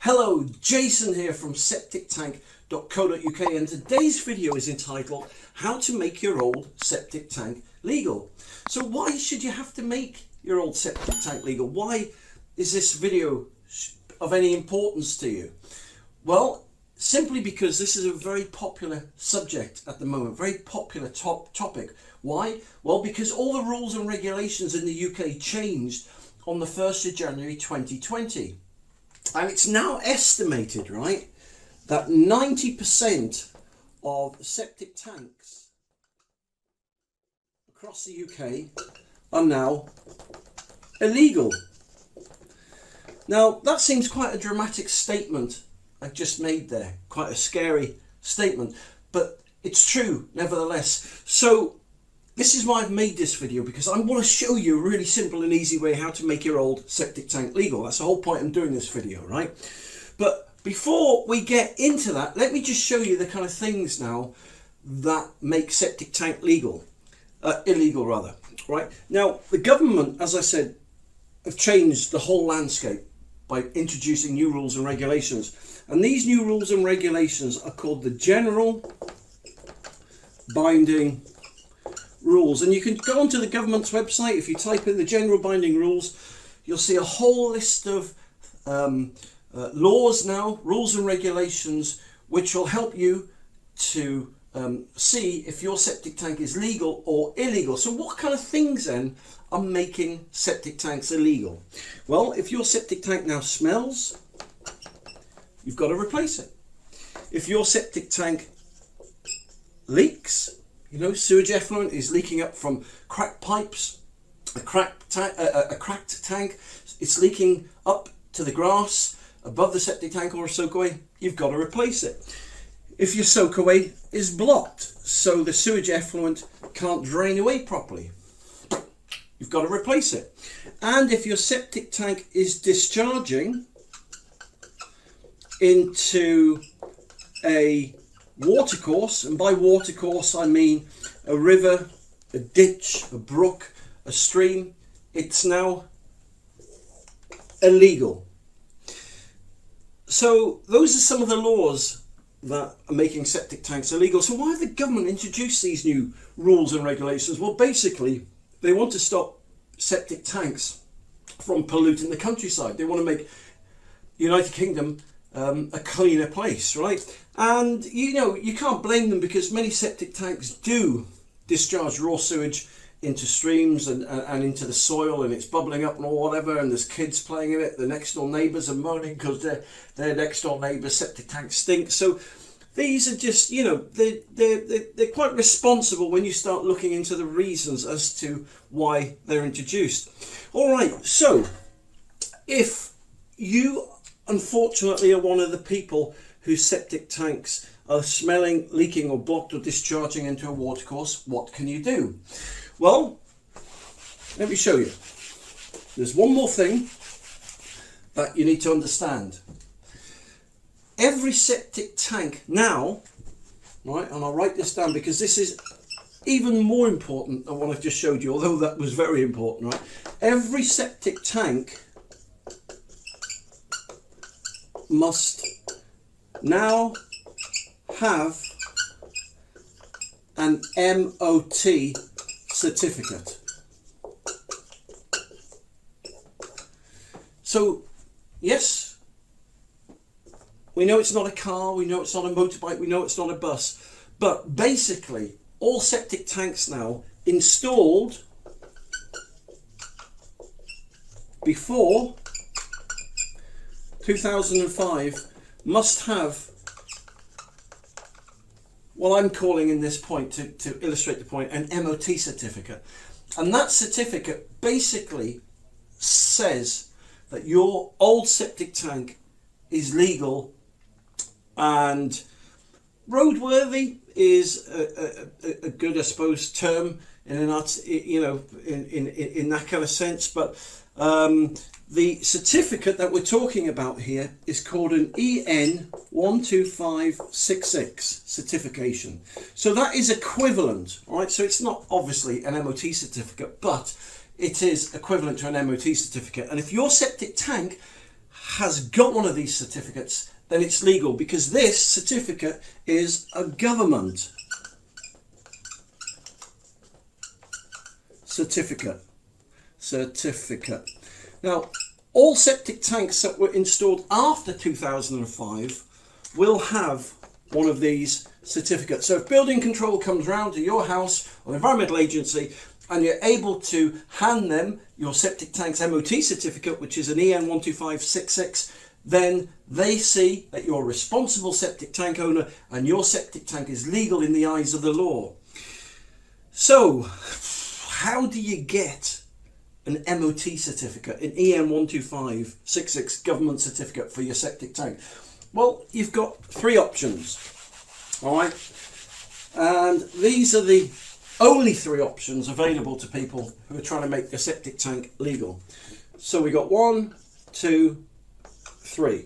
Hello, Jason here from septictank.co.uk, and today's video is entitled How to Make Your Old Septic Tank Legal. So why should you have to make your old septic tank legal? Why is this video of any importance to you? Well, simply because this is a very popular subject at the moment, very popular topic. Why? Well, because all the rules and regulations in the UK changed on the 1st of January 2020. And it's now estimated, right, that 90% of septic tanks across the UK are now illegal. Now, that seems quite a dramatic statement I've just made there, quite a scary statement, but it's true nevertheless. So this is why I've made this video, because I want to show you a really simple and easy way how to make your old septic tank legal. That's the whole point I'm doing this video, right? But before we get into that, let me just show you the kind of things now that make septic tank illegal, right? Now, the government, as I said, have changed the whole landscape by introducing new rules and regulations. And these new rules and regulations are called the General Binding Rules, and you can go onto the government's website. If you type in the General Binding Rules, you'll see a whole list of laws now, rules and regulations, which will help you to see if your septic tank is legal or illegal. So what kind of things then are making septic tanks illegal? Well, if your septic tank now smells, you've got to replace it. If your septic tank leaks, you know, sewage effluent is leaking up from cracked pipes, a cracked tank, it's leaking up to the grass above the septic tank or a soakaway, you've got to replace it. If your soakaway is blocked, so the sewage effluent can't drain away properly, you've got to replace it. And if your septic tank is discharging into a watercourse, and by watercourse I mean a river, a ditch, a brook, a stream, it's now illegal. So those are some of the laws that are making septic tanks illegal. So why have the government introduced these new rules and regulations? Well, basically they want to stop septic tanks from polluting the countryside. They want to make United Kingdom a cleaner place, right? And you know, you can't blame them, because many septic tanks do discharge raw sewage into streams and into the soil, and it's bubbling up and whatever, and there's kids playing in it. The next door neighbours are moaning because their next door neighbour's septic tank stinks. So these are just, you know, they're quite responsible when you start looking into the reasons as to why they're introduced. All right, so if you unfortunately are one of the people whose septic tanks are smelling, leaking or blocked or discharging into a watercourse, what can you do? Well, let me show you. There's one more thing that you need to understand. Every septic tank now, right, and I'll write this down because this is even more important than what I've just showed you, although that was very important, right? Every septic tank must now have an MOT certificate. So yes, we know it's not a car, we know it's not a motorbike, we know it's not a bus, but basically all septic tanks now installed before 2005 must have what I'm calling in this point, to illustrate the point, an MOT certificate. And that certificate basically says that your old septic tank is legal and roadworthy is a good, I suppose, term in an art, you know, in that kind of sense. But the certificate that we're talking about here is called an EN 12566 certification. So that is equivalent, right? So it's not obviously an MOT certificate, but it is equivalent to an MOT certificate. And if your septic tank has got one of these certificates, then it's legal, because this certificate is a government certificate. Now, all septic tanks that were installed after 2005 will have one of these certificates. So if building control comes round to your house or the environmental agency and you're able to hand them your septic tank's MOT certificate, which is an EN 12566, then they see that you're a responsible septic tank owner and your septic tank is legal in the eyes of the law. So how do you get an MOT certificate, an EN 12566 government certificate for your septic tank? Well, you've got three options, all right? And these are the only three options available to people who are trying to make their septic tank legal. So we got 1, 2, 3.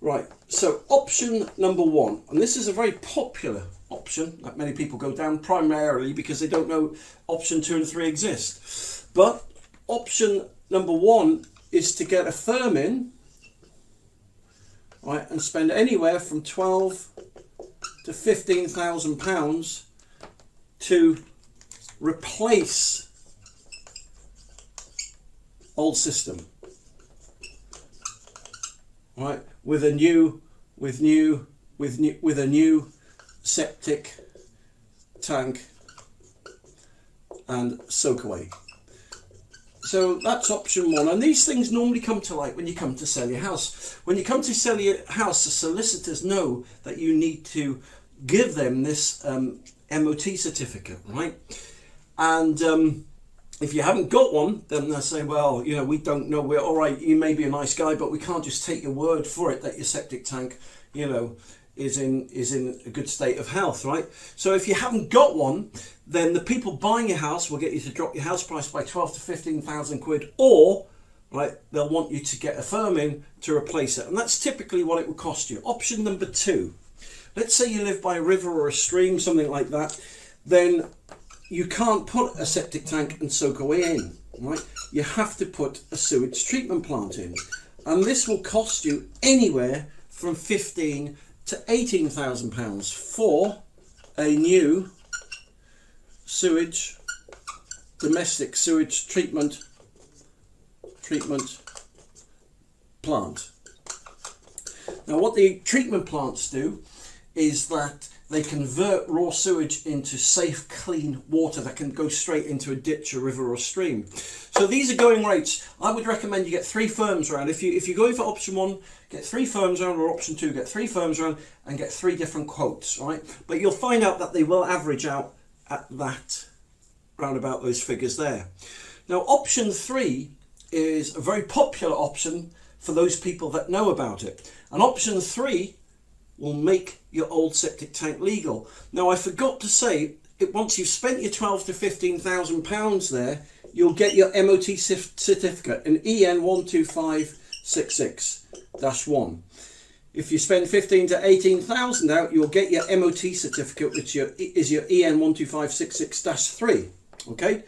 Right, so option number 1, and this is a very popular option that many people go down, primarily because they don't know option 2 and 3 exist. But option number 1 is to get a firm in, right, and spend anywhere from £12,000 to £15,000 to replace old system, right, with a new septic tank and soak away. So that's option 1, and these things normally come to light when you come to sell your house. When you come to sell your house, the solicitors know that you need to give them this MOT certificate, right? And if you haven't got one, then they'll say, well, you know, we don't know, we're all right, you may be a nice guy, but we can't just take your word for it that your septic tank, you know, is in a good state of health, right? So if you haven't got one, then the people buying your house will get you to drop your house price by 12 to 15,000 quid, or right, they'll want you to get a firm in to replace it, and that's typically what it would cost you. Option number 2, let's say you live by a river or a stream, something like that, then you can't put a septic tank and soak away in, right? You have to put a sewage treatment plant in, and this will cost you anywhere from £15,000 to £18,000 for a new domestic sewage treatment plant. Now, what the treatment plants do is that they convert raw sewage into safe, clean water that can go straight into a ditch, a river or stream. So these are going rates. I would recommend you get 3 firms around. If you're going for option 1, get 3 firms around, or option 2, get 3 firms around and get 3 different quotes, right? But you'll find out that they will average out at that, round about those figures there. Now, option 3 is a very popular option for those people that know about it. And option 3 will make your old septic tank legal. Now, I forgot to say, once you've spent your £12,000 to £15,000 there, you'll get your MOT certificate, an EN 12566-1. If you spend £15,000 to £18,000 out, you'll get your MOT certificate, which is your EN 12566-3. Okay,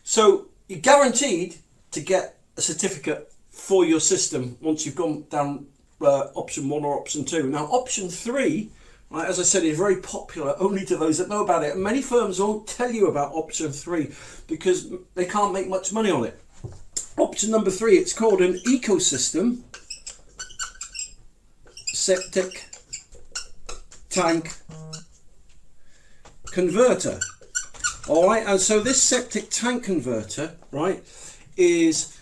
so you're guaranteed to get a certificate for your system once you've gone down option 1 or option 2. Now, option 3, right, as I said, is very popular only to those that know about it, and many firms won't tell you about option 3 because they can't make much money on it. Option number 3, it's called an ecosystem septic tank converter. All right, and so this septic tank converter, right, is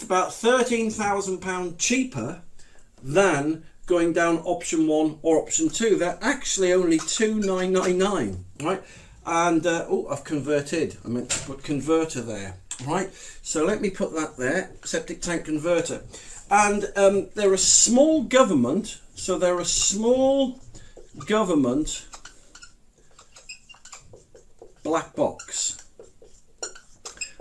about £13,000 cheaper than going down option 1 or option 2. They're actually only £2,999, right? And oh, I've converted. I meant to put converter there, right? So let me put that there, septic tank converter. And they're a small government, so they're a small government black box.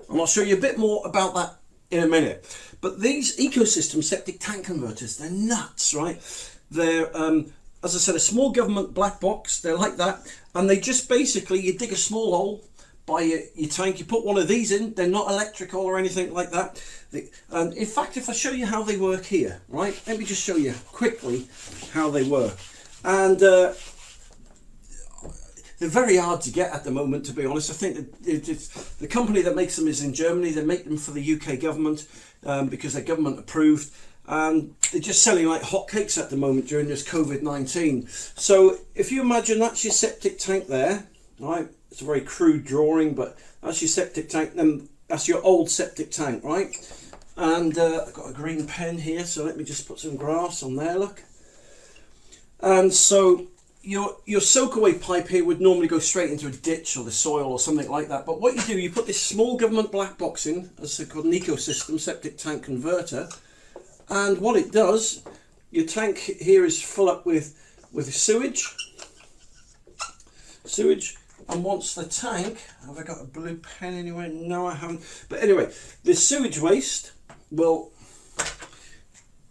And I'll show you a bit more about that in a minute. But these ecosystem septic tank converters, they're nuts, right? They're, as I said, a small government black box. They're like that. And they just basically, you dig a small hole buy your tank, you put one of these in. They're not electrical or anything like that. And in fact, if I show you how they work here, right, let me just show you quickly how they work. And they're very hard to get at the moment, to be honest. I think the company that makes them is in Germany. They make them for the UK government because they're government approved. And they're just selling like hotcakes at the moment during this COVID-19. So if you imagine that's your septic tank there, right? It's a very crude drawing, but that's your septic tank. Then that's your old septic tank, right? And I've got a green pen here, so let me just put some grass on there, look. And so your soak-away pipe here would normally go straight into a ditch or the soil or something like that. But what you do, you put this small government black box in, as called an ecosystem septic tank converter. And what it does, your tank here is full up with sewage. And once the tank, have I got a blue pen anywhere? No, I haven't. But anyway, the sewage waste will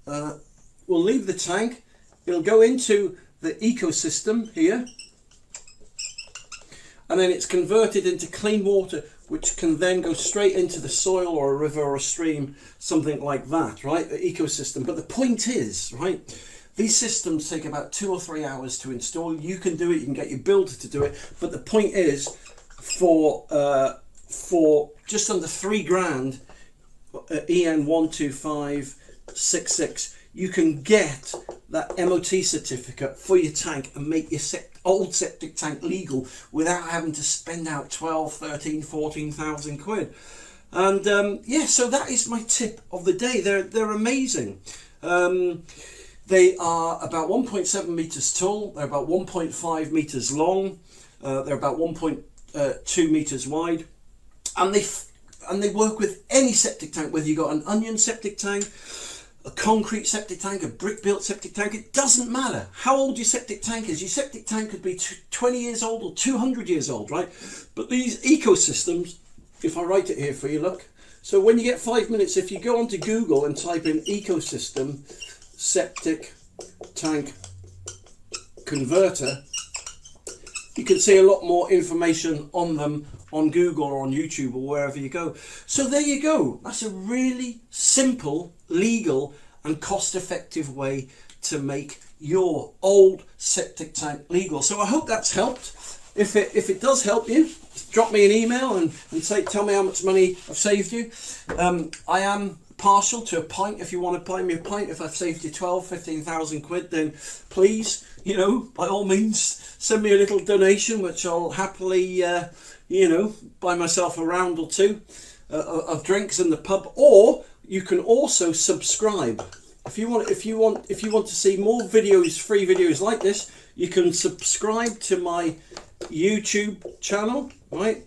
leave the tank. It'll go into the ecosystem here, and then it's converted into clean water, which can then go straight into the soil or a river or a stream, something like that, right? The ecosystem. But the point is, right, these systems take about 2 or 3 hours to install. You can do it, you can get your builder to do it. But the point is, for just under $3,000, EN 12566, you can get that MOT certificate for your tank and make your old septic tank legal without having to spend out 12, 13, 14,000 quid. And yeah, so that is my tip of the day. They're amazing. They are about 1.7 meters tall. They're about 1.5 meters long. They're about 1.2 meters wide, and they work with any septic tank, whether you got an onion septic tank, a concrete septic tank, a brick built septic tank. It doesn't matter how old your septic tank is. Your septic tank could be 20 years old or 200 years old, right? But these ecosystems, if I write it here for you, look. So when you get 5 minutes, if you go onto Google and type in ecosystem septic tank converter, you can see a lot more information on them on Google or on YouTube or wherever you go. So there you go. That's a really simple, legal and cost-effective way to make your old septic tank legal. So I hope that's helped. If it does help you, drop me an email and tell me how much money I've saved you. I am partial to a pint. If you want to buy me a pint, if I've saved you 12, 15,000 quid, then please, you know, by all means, send me a little donation, which I'll happily, you know, buy myself a round or two of drinks in the pub. Or you can also subscribe. If you want to see more videos, free videos like this, you can subscribe to my YouTube channel, right?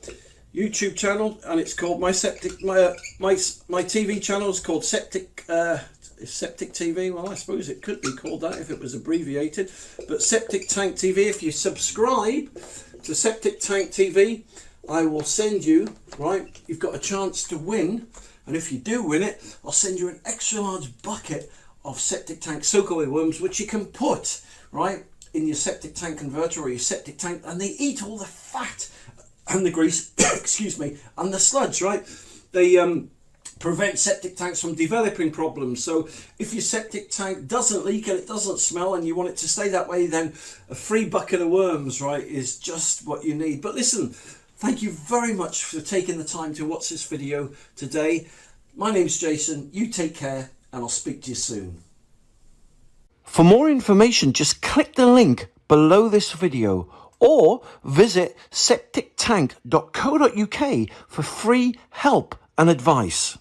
YouTube channel, and it's called my TV channel is called Septic TV. Well, I suppose it could be called that if it was abbreviated, but Septic Tank TV. If you subscribe to Septic Tank TV, I will send you, right, you've got a chance to win, and if you do win it, I'll send you an extra large bucket of septic tank soak-away worms, which you can put, right, in your septic tank converter or your septic tank, and they eat all the fat and the grease, excuse me, and the sludge, right? They prevent septic tanks from developing problems. So if your septic tank doesn't leak and it doesn't smell and you want it to stay that way, then a free bucket of worms, right, is just what you need. But listen, thank you very much for taking the time to watch this video today. My name's Jason. You take care, and I'll speak to you soon. For more information, just click the link below this video or visit septictank.co.uk for free help and advice.